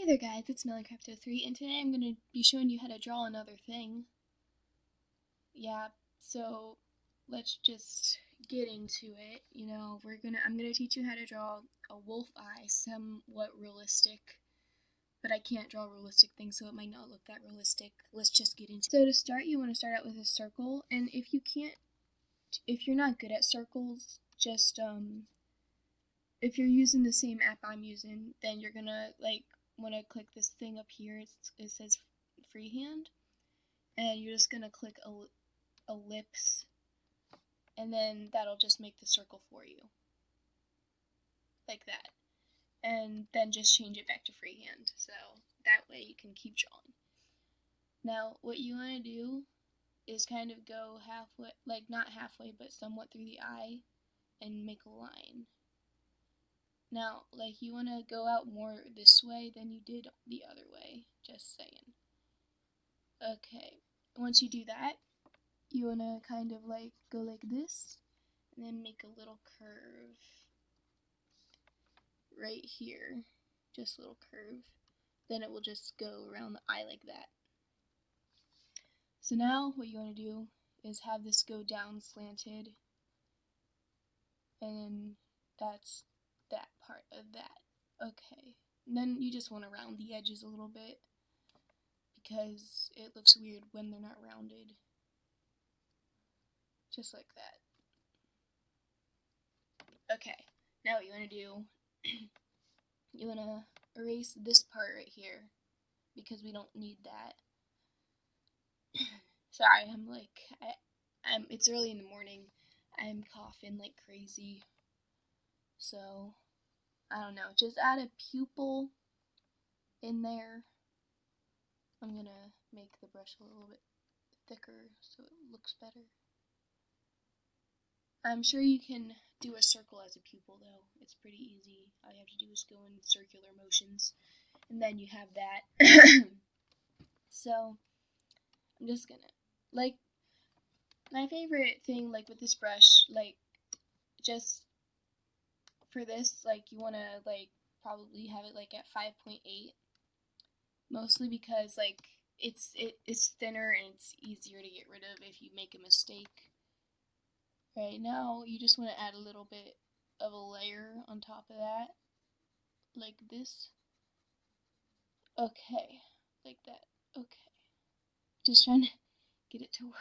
there guys, it's Mellycraft03 and today I'm going to be showing you how to draw another thing. Yeah, so let's just get into it. I'm going to teach you how to draw a wolf eye, somewhat realistic, but I can't draw realistic things so it might not look that realistic. Let's just get into it. So to start, you want to start out with a circle, and if you're not good at circles, just if you're using the same app I'm using, then you're gonna want to click this thing up here. It says freehand, and you're just gonna click ellipse, and then that'll just make the circle for you, like that. And then just change it back to freehand, so that way you can keep drawing. Now, what you want to do is kind of go halfway, not halfway, but somewhat through the eye, and make a line. Now, you want to go out more this way than you did the other way, just saying. Okay, once you do that, you want to kind of go like this, and then make a little curve right here, just a little curve. Then it will just go around the eye like that. So now what you want to do is have this go down slanted, and then that's that part of that. Okay, and then you just want to round the edges a little bit because it looks weird when they're not rounded. Just like that. Okay, now what you want to do, you want to erase this part right here because we don't need that. Sorry, it's early in the morning. I'm coughing like crazy. So, I don't know, just add a pupil in there. I'm gonna make the brush a little bit thicker so it looks better. I'm sure you can do a circle as a pupil though. It's pretty easy. All you have to do is go in circular motions, and then you have that. So, I'm just gonna, my favorite thing, with this brush, just for this, you want to, probably have it, at 5.8, mostly because, it's thinner and it's easier to get rid of if you make a mistake. Right now, you just want to add a little bit of a layer on top of that, like this. Okay, like that. Okay. Just trying to get it to work.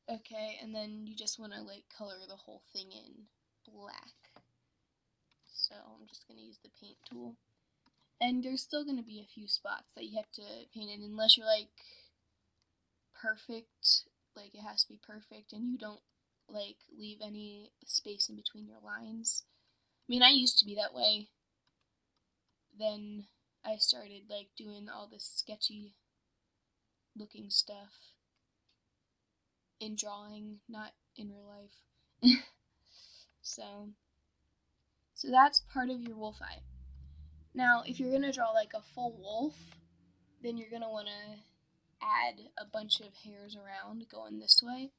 Okay, and then you just want to color the whole thing in black. So I'm just going to use the paint tool. And there's still going to be a few spots that you have to paint in unless you're perfect, it has to be perfect and you don't leave any space in between your lines. I mean, I used to be that way. Then I started doing all this sketchy looking stuff in drawing, not in real life. So that's part of your wolf eye. Now, if you're gonna draw a full wolf, then you're gonna want to add a bunch of hairs around going this way.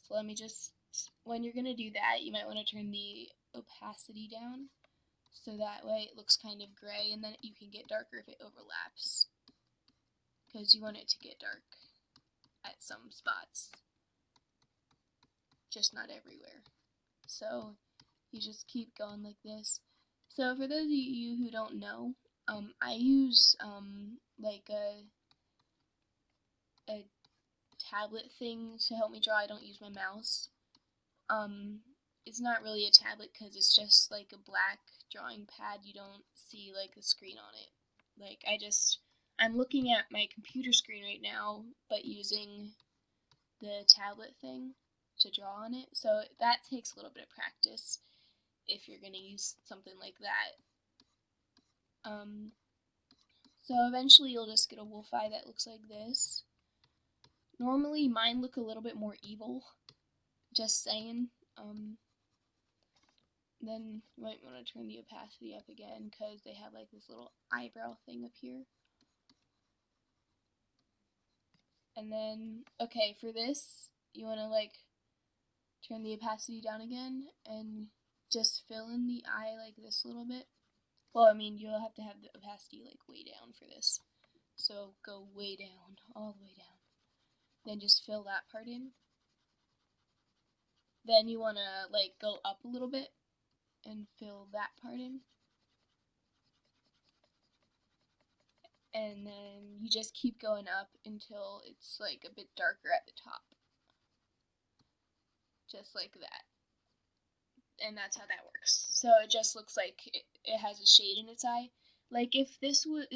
So when you're gonna do that, you might want to turn the opacity down so that way it looks kind of gray, and then you can get darker if it overlaps, because you want it to get dark at some spots, just not everywhere. So you just keep going like this. So for those of you who don't know, I use a tablet thing to help me draw. I don't use my mouse. It's not really a tablet because it's just a black drawing pad. You don't see the screen on it. I'm looking at my computer screen right now, but using the tablet thing to draw on it. So that takes a little bit of practice if you're going to use something like that. So eventually you'll just get a wolf eye that looks like this. Normally mine look a little bit more evil, just saying. Then you might want to turn the opacity up again because they have this little eyebrow thing up here. And then, okay, for this, you want to turn the opacity down again and just fill in the eye like this a little bit. Well, I mean, you'll have to have the opacity like way down for this. So go way down, all the way down. Then just fill that part in. Then you want to like go up a little bit and fill that part in. And then you just keep going up until it's like a bit darker at the top. Just like that. And that's how that works. So it just looks like it has a shade in its eye. Like if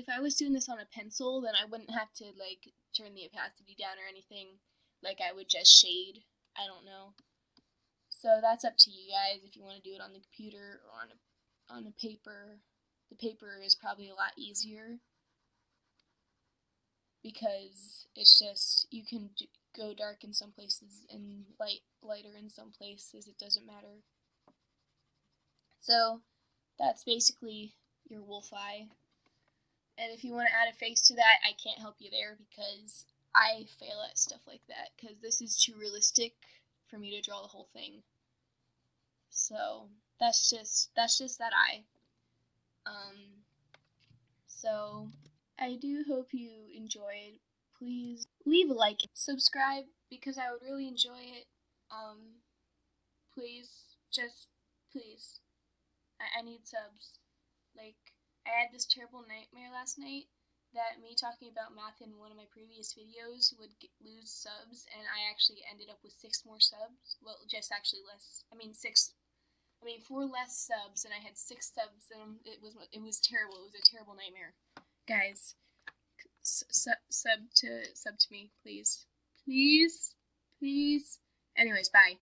I was doing this on a pencil, then I wouldn't have to like turn the opacity down or anything. Like I would just shade. I don't know. So that's up to you guys if you want to do it on the computer or on a paper. The paper is probably a lot easier because it's just you can go dark in some places and lighter in some places. It doesn't matter. So that's basically your wolf eye. And if you want to add a face to that, I can't help you there because I fail at stuff like that because this is too realistic for me to draw the whole thing. So that's just that eye. So I do hope you enjoyed. Please leave a like, subscribe because I would really enjoy it. Please, just please. I need subs. Like, I had this terrible nightmare last night that me talking about math in one of my previous videos would lose subs, and I actually ended up with 6 more subs. Well, just actually less. I mean, 4 less subs, and I had 6 subs, and it was terrible. It was a terrible nightmare. Guys, sub to me, please. Please. Anyways, bye.